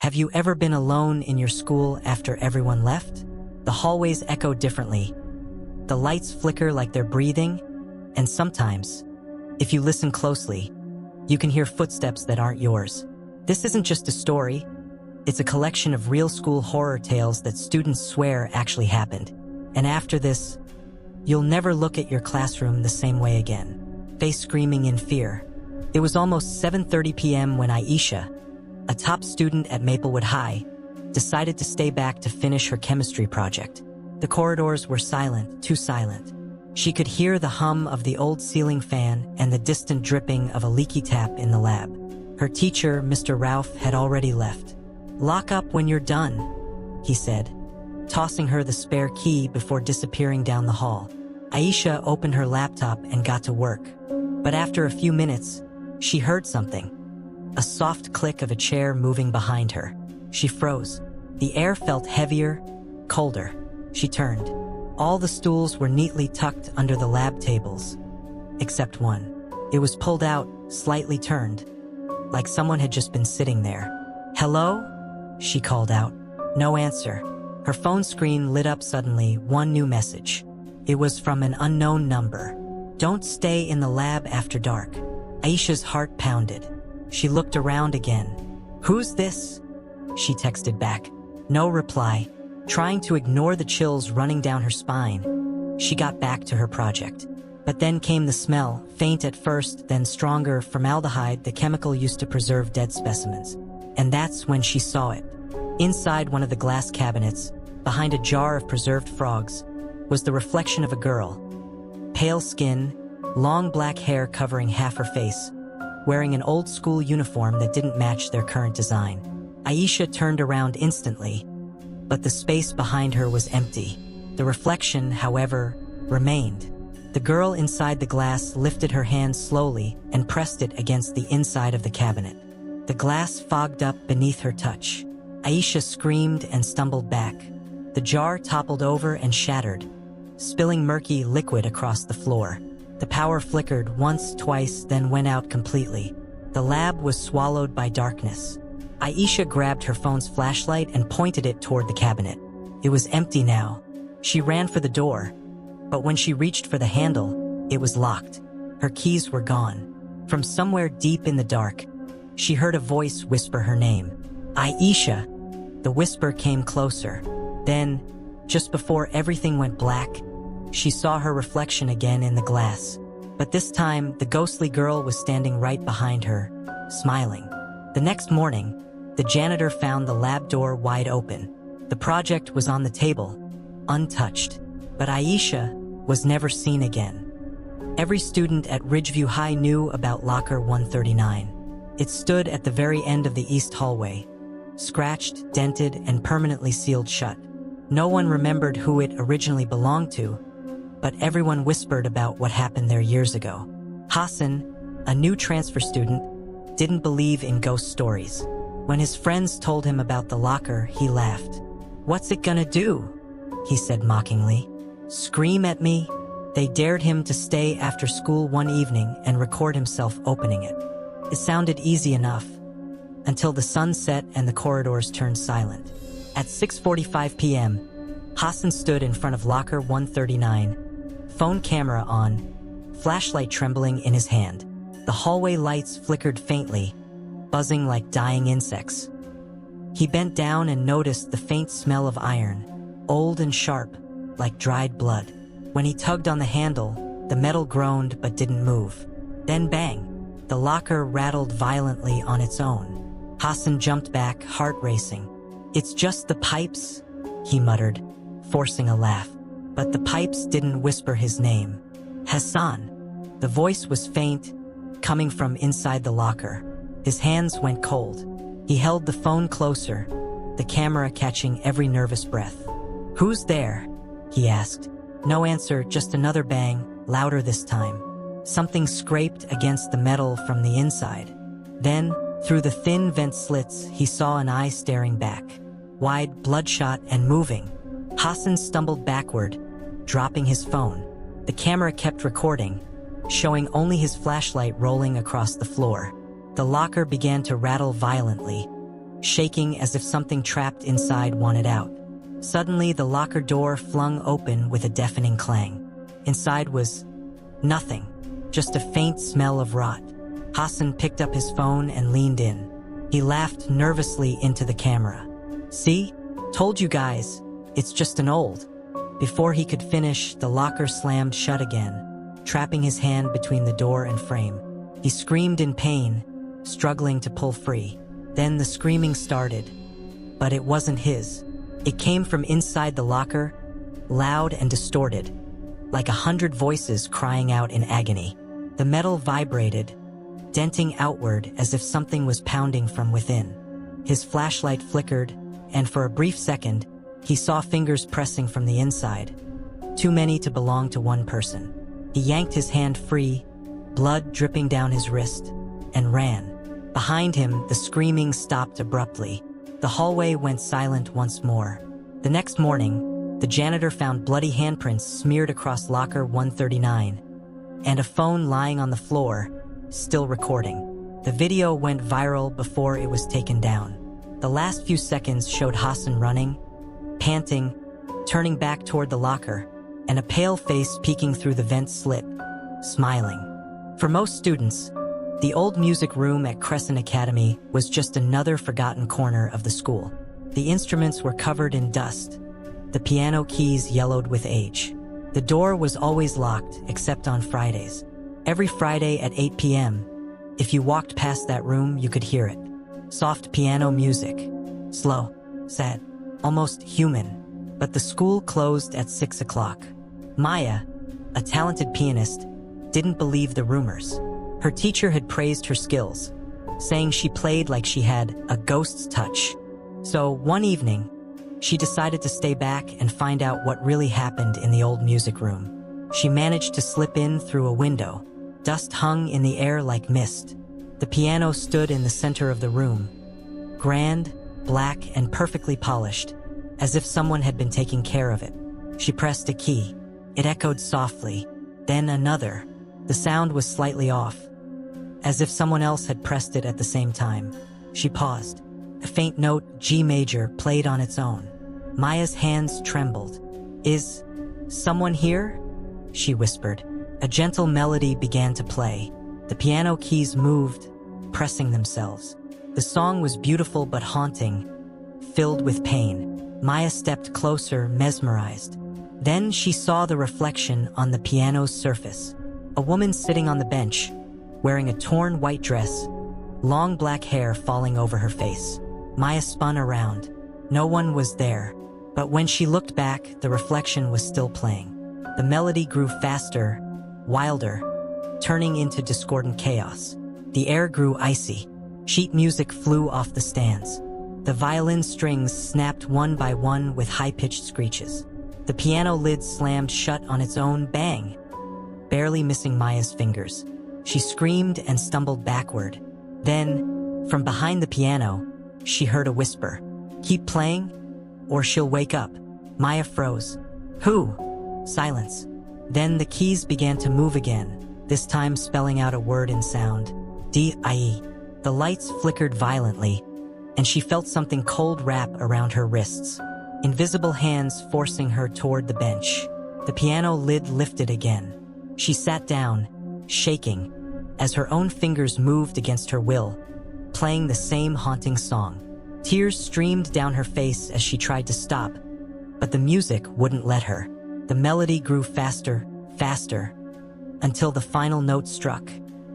Have you ever been alone in your school after everyone left? The hallways echo differently. The lights flicker like they're breathing, and sometimes, if you listen closely, you can hear footsteps that aren't yours. This isn't just a story, it's a collection of real school horror tales that students swear actually happened. And after this, you'll never look at your classroom the same way again, face screaming in fear. It was almost 7:30 p.m. when Aisha, a top student at Maplewood High, decided to stay back to finish her chemistry project. The corridors were silent, too silent. She could hear the hum of the old ceiling fan and the distant dripping of a leaky tap in the lab. Her teacher, Mr. Ralph, had already left. "Lock up when you're done," he said, tossing her the spare key before disappearing down the hall. Aisha opened her laptop and got to work. But after a few minutes, she heard something. A soft click of a chair moving behind her. She froze. The air felt heavier, colder. She turned. All the stools were neatly tucked under the lab tables, except one. It was pulled out, slightly turned, like someone had just been sitting there. "Hello?" she called out. No answer. Her phone screen lit up suddenly, one new message. It was from an unknown number. "Don't stay in the lab after dark." Aisha's heart pounded. She looked around again. "Who's this?" she texted back. No reply. Trying to ignore the chills running down her spine, she got back to her project. But then came the smell, faint at first, then stronger, formaldehyde, the chemical used to preserve dead specimens. And that's when she saw it. Inside one of the glass cabinets, behind a jar of preserved frogs, was the reflection of a girl. Pale skin, long black hair covering half her face, wearing an old-school uniform that didn't match their current design. Aisha turned around instantly, but the space behind her was empty. The reflection, however, remained. The girl inside the glass lifted her hand slowly and pressed it against the inside of the cabinet. The glass fogged up beneath her touch. Aisha screamed and stumbled back. The jar toppled over and shattered, spilling murky liquid across the floor. The power flickered once, twice, then went out completely. The lab was swallowed by darkness. Aisha grabbed her phone's flashlight and pointed it toward the cabinet. It was empty now. She ran for the door, but when she reached for the handle, it was locked. Her keys were gone. From somewhere deep in the dark, she heard a voice whisper her name. "Aisha!" The whisper came closer. Then, just before everything went black, she saw her reflection again in the glass. But this time, the ghostly girl was standing right behind her, smiling. The next morning, the janitor found the lab door wide open. The project was on the table, untouched. But Aisha was never seen again. Every student at Ridgeview High knew about Locker 139. It stood at the very end of the east hallway, scratched, dented, and permanently sealed shut. No one remembered who it originally belonged to, but everyone whispered about what happened there years ago. Hassan, a new transfer student, didn't believe in ghost stories. When his friends told him about the locker, he laughed. "What's it gonna do?" he said mockingly. "Scream at me?" They dared him to stay after school one evening and record himself opening it. It sounded easy enough, until the sun set and the corridors turned silent. At 6:45 p.m., Hassan stood in front of locker 139, phone camera on, flashlight trembling in his hand. The hallway lights flickered faintly, buzzing like dying insects. He bent down and noticed the faint smell of iron, old and sharp, like dried blood. When he tugged on the handle, the metal groaned but didn't move. Then bang! The locker rattled violently on its own. Hassan jumped back, heart racing. "It's just the pipes," he muttered, forcing a laugh. But the pipes didn't whisper his name. "Hassan!" The voice was faint, coming from inside the locker. His hands went cold. He held the phone closer, the camera catching every nervous breath. "Who's there?" he asked. No answer, just another bang, louder this time. Something scraped against the metal from the inside. Then, through the thin vent slits, he saw an eye staring back, wide, bloodshot, and moving. Hassan stumbled backward, dropping his phone. The camera kept recording, showing only his flashlight rolling across the floor. The locker began to rattle violently, shaking as if something trapped inside wanted out. Suddenly, the locker door flung open with a deafening clang. Inside was nothing, just a faint smell of rot. Hassan picked up his phone and leaned in. He laughed nervously into the camera. "See? Told you guys, it's just an old." Before he could finish, the locker slammed shut again, trapping his hand between the door and frame. He screamed in pain, struggling to pull free. Then the screaming started, but it wasn't his. It came from inside the locker, loud and distorted, like 100 voices crying out in agony. The metal vibrated, denting outward as if something was pounding from within. His flashlight flickered, and for a brief second, he saw fingers pressing from the inside, too many to belong to one person. He yanked his hand free, blood dripping down his wrist, and ran. Behind him, the screaming stopped abruptly. The hallway went silent once more. The next morning, the janitor found bloody handprints smeared across locker 139, and a phone lying on the floor, still recording. The video went viral before it was taken down. The last few seconds showed Hassan running, panting, turning back toward the locker, and a pale face peeking through the vent slit, smiling. For most students, the old music room at Crescent Academy was just another forgotten corner of the school. The instruments were covered in dust, the piano keys yellowed with age. The door was always locked, except on Fridays. Every Friday at 8 p.m., if you walked past that room, you could hear it. Soft piano music, slow, sad, almost human. But the school closed at 6 o'clock. Maya, a talented pianist, didn't believe the rumors. Her teacher had praised her skills, saying she played like she had a ghost's touch. So one evening, she decided to stay back and find out what really happened in the old music room. She managed to slip in through a window. Dust hung in the air like mist. The piano stood in the center of the room, grand, black, and perfectly polished, as if someone had been taking care of it. She pressed a key. It echoed softly, then another. The sound was slightly off, as if someone else had pressed it at the same time. She paused. A faint note, G major, played on its own. Maya's hands trembled. "Is someone here?" she whispered. A gentle melody began to play. The piano keys moved, pressing themselves. The song was beautiful but haunting, filled with pain. Maya stepped closer, mesmerized. Then she saw the reflection on the piano's surface. A woman sitting on the bench, wearing a torn white dress, long black hair falling over her face. Maya spun around. No one was there, but when she looked back, the reflection was still playing. The melody grew faster, wilder, turning into discordant chaos. The air grew icy. Sheet music flew off the stands. The violin strings snapped one by one with high-pitched screeches. The piano lid slammed shut on its own, bang, barely missing Maya's fingers. She screamed and stumbled backward. Then, from behind the piano, she heard a whisper. "Keep playing, or she'll wake up." Maya froze. "Who?" Silence. Then the keys began to move again, this time spelling out a word in sound. D-I-E. The lights flickered violently, and she felt something cold wrap around her wrists, invisible hands forcing her toward the bench. The piano lid lifted again. She sat down, shaking, as her own fingers moved against her will, playing the same haunting song. Tears streamed down her face as she tried to stop, but the music wouldn't let her. The melody grew faster, faster, until the final note struck,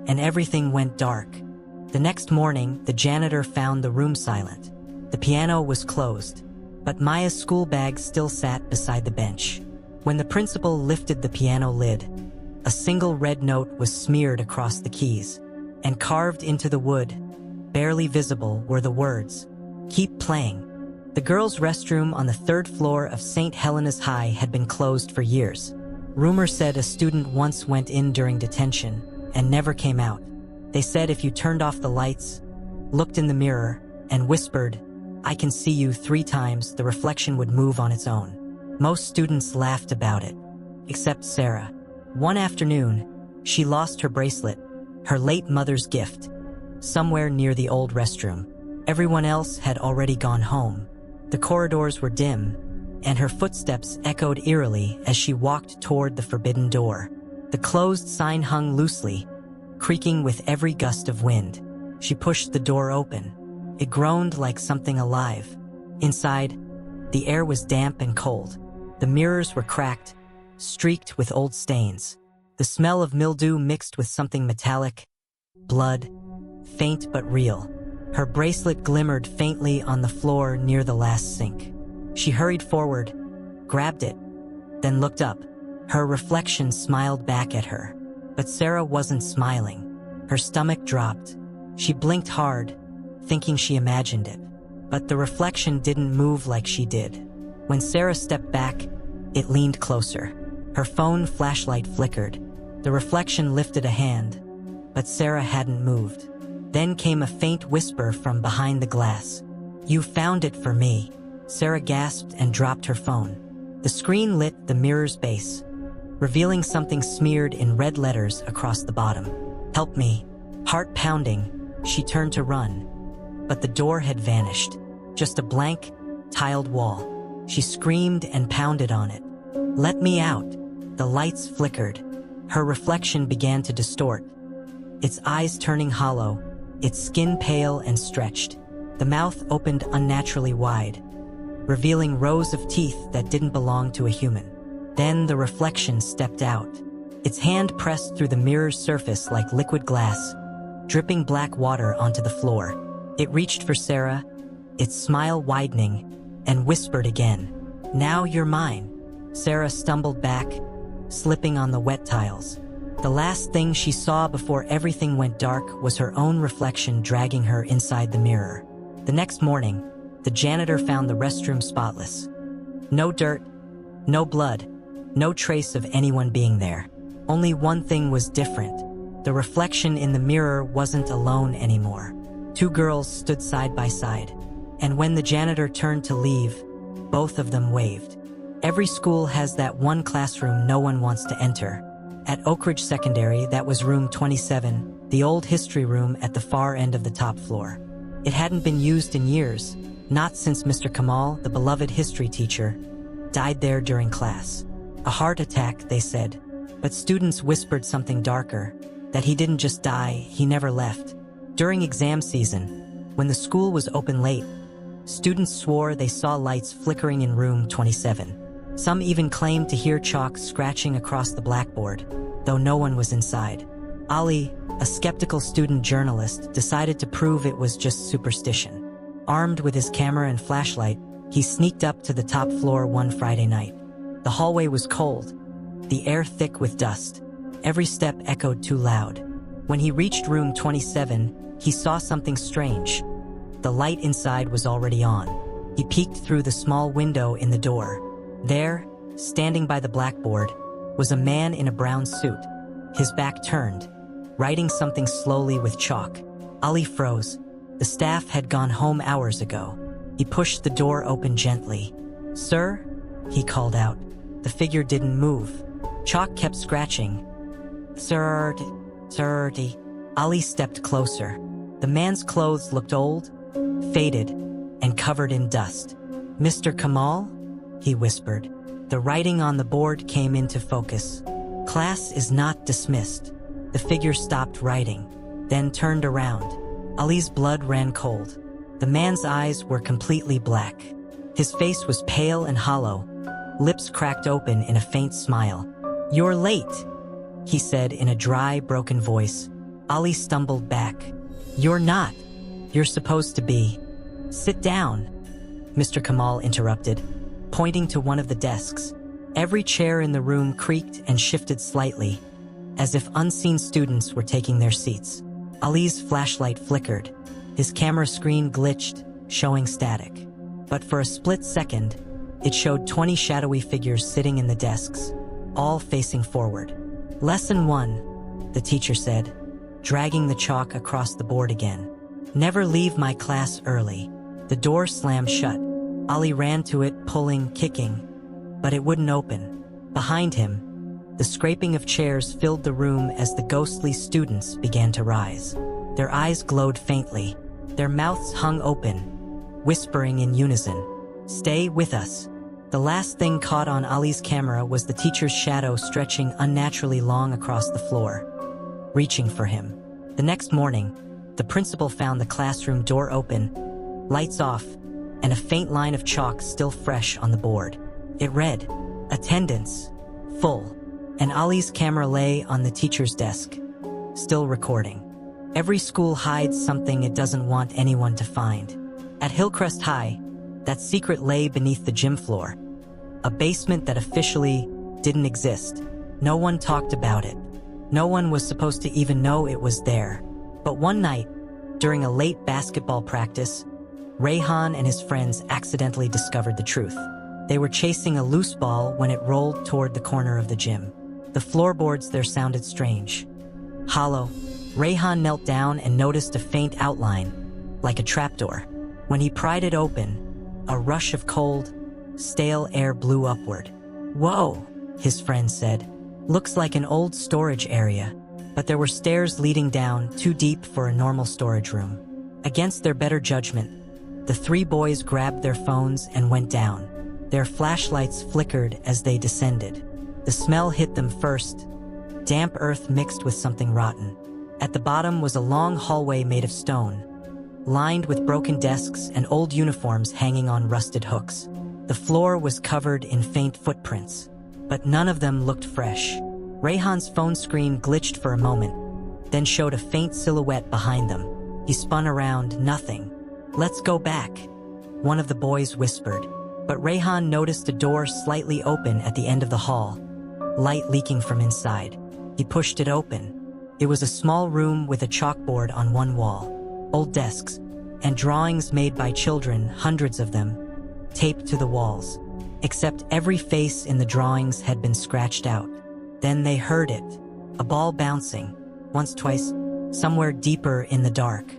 and everything went dark. The next morning, the janitor found the room silent. The piano was closed, but Maya's school bag still sat beside the bench. When the principal lifted the piano lid, a single red note was smeared across the keys, and carved into the wood, barely visible, were the words, "Keep playing." The girls' restroom on the 3rd floor of St. Helena's High had been closed for years. Rumor said a student once went in during detention and never came out. They said if you turned off the lights, looked in the mirror, and whispered, "I can see you," 3 times, the reflection would move on its own. Most students laughed about it, except Sarah. One afternoon, she lost her bracelet, her late mother's gift, somewhere near the old restroom. Everyone else had already gone home. The corridors were dim, and her footsteps echoed eerily as she walked toward the forbidden door. The closed sign hung loosely, creaking with every gust of wind. She pushed the door open. It groaned like something alive. Inside, the air was damp and cold. The mirrors were cracked, streaked with old stains. The smell of mildew mixed with something metallic, blood, faint but real. Her bracelet glimmered faintly on the floor near the last sink. She hurried forward, grabbed it, then looked up. Her reflection smiled back at her. But Sarah wasn't smiling. Her stomach dropped. She blinked hard, thinking she imagined it. But the reflection didn't move like she did. When Sarah stepped back, it leaned closer. Her phone flashlight flickered. The reflection lifted a hand, but Sarah hadn't moved. Then came a faint whisper from behind the glass. "You found it for me." Sarah gasped and dropped her phone. The screen lit the mirror's base, revealing something smeared in red letters across the bottom. "Help me." Heart pounding, she turned to run, but the door had vanished. Just a blank, tiled wall. She screamed and pounded on it. "Let me out." The lights flickered. Her reflection began to distort, its eyes turning hollow, its skin pale and stretched. The mouth opened unnaturally wide, revealing rows of teeth that didn't belong to a human. Then the reflection stepped out. Its hand pressed through the mirror's surface like liquid glass, dripping black water onto the floor. It reached for Sarah, its smile widening, and whispered again, "Now you're mine." Sarah stumbled back, slipping on the wet tiles. The last thing she saw before everything went dark was her own reflection dragging her inside the mirror. The next morning, the janitor found the restroom spotless. No dirt, no blood, no trace of anyone being there. Only one thing was different. The reflection in the mirror wasn't alone anymore. Two girls stood side by side, and when the janitor turned to leave, both of them waved. Every school has that one classroom no one wants to enter. At Oak Ridge Secondary, that was room 27, the old history room at the far end of the top floor. It hadn't been used in years, not since Mr. Kamal, the beloved history teacher, died there during class. A heart attack, they said, but students whispered something darker, that he didn't just die, he never left. During exam season, when the school was open late, students swore they saw lights flickering in room 27. Some even claimed to hear chalk scratching across the blackboard, though no one was inside. Ali, a skeptical student journalist, decided to prove it was just superstition. Armed with his camera and flashlight, he sneaked up to the top floor one Friday night. The hallway was cold, the air thick with dust. Every step echoed too loud. When he reached room 27, he saw something strange. The light inside was already on. He peeked through the small window in the door. There, standing by the blackboard, was a man in a brown suit, his back turned, writing something slowly with chalk. Ali froze. The staff had gone home hours ago. He pushed the door open gently. "Sir?" he called out. The figure didn't move. Chalk kept scratching. "Sir, Ali stepped closer. The man's clothes looked old, faded, and covered in dust. "Mr. Kamal?" he whispered. The writing on the board came into focus. "Class is not dismissed." The figure stopped writing, then turned around. Ali's blood ran cold. The man's eyes were completely black. His face was pale and hollow, lips cracked open in a faint smile. "You're late," he said in a dry, broken voice. Ali stumbled back. "You're not. You're supposed to be." "Sit down," Mr. Kamal interrupted, pointing to one of the desks. Every chair in the room creaked and shifted slightly, as if unseen students were taking their seats. Ali's flashlight flickered. His camera screen glitched, showing static. But for a split second, it showed 20 shadowy figures sitting in the desks, all facing forward. "Lesson 1, the teacher said, dragging the chalk across the board again. "Never leave my class early." The door slammed shut. Ali ran to it, pulling, kicking, but it wouldn't open. Behind him, the scraping of chairs filled the room as the ghostly students began to rise. Their eyes glowed faintly, Their mouths hung open, whispering in unison, "Stay with us." The last thing caught on Ali's camera was the teacher's shadow stretching unnaturally long across the floor, reaching for him. The next morning, the principal found the classroom door open, lights off, and a faint line of chalk still fresh on the board. It read, "Attendance, full," and Ali's camera lay on the teacher's desk, still recording. Every school hides something it doesn't want anyone to find. At Hillcrest High, that secret lay beneath the gym floor, a basement that officially didn't exist. No one talked about it. No one was supposed to even know it was there. But one night, during a late basketball practice, Rayhan and his friends accidentally discovered the truth. They were chasing a loose ball when it rolled toward the corner of the gym. The floorboards there sounded strange, hollow. Rayhan knelt down and noticed a faint outline, like a trapdoor. When he pried it open, a rush of cold, stale air blew upward. "Whoa," his friend said. "Looks like an old storage area." But there were stairs leading down, too deep for a normal storage room. Against their better judgment, the three boys grabbed their phones and went down. Their flashlights flickered as they descended. The smell hit them first, damp earth mixed with something rotten. At the bottom was a long hallway made of stone, lined with broken desks and old uniforms hanging on rusted hooks. The floor was covered in faint footprints, but none of them looked fresh. Rayhan's phone screen glitched for a moment, then showed a faint silhouette behind them. He spun around, nothing. "Let's go back," one of the boys whispered. But Rayhan noticed a door slightly open at the end of the hall, light leaking from inside. He pushed it open. It was a small room with a chalkboard on one wall, old desks, and drawings made by children, hundreds of them, taped to the walls. Except every face in the drawings had been scratched out. Then they heard it, a ball bouncing, once, twice, somewhere deeper in the dark.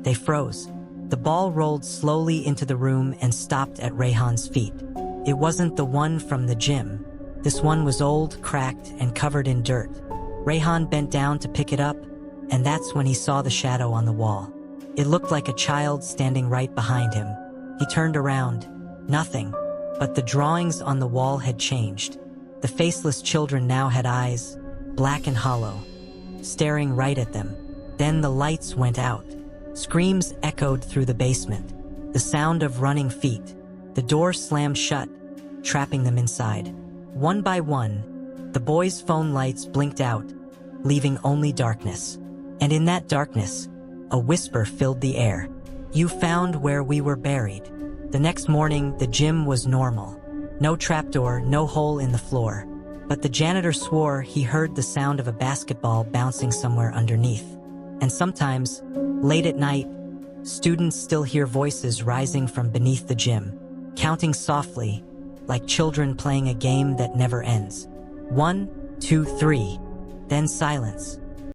They froze. The ball rolled slowly into the room and stopped at Rayhan's feet. It wasn't the one from the gym. This one was old, cracked, and covered in dirt. Rayhan bent down to pick it up, and that's when he saw the shadow on the wall. It looked like a child standing right behind him. He turned around. Nothing. But the drawings on the wall had changed. The faceless children now had eyes, black and hollow, staring right at them. Then the lights went out. Screams echoed through the basement. The sound of running feet. The door slammed shut, trapping them inside. One by one, the boys' phone lights blinked out, leaving only darkness. And in that darkness, a whisper filled the air. "You found where we were buried." The next morning, the gym was normal. No trapdoor, no hole in the floor. But the janitor swore he heard the sound of a basketball bouncing somewhere underneath. And sometimes, late at night, students still hear voices rising from beneath the gym, counting softly, like children playing a game that never ends. 1, 2, 3. Then silence.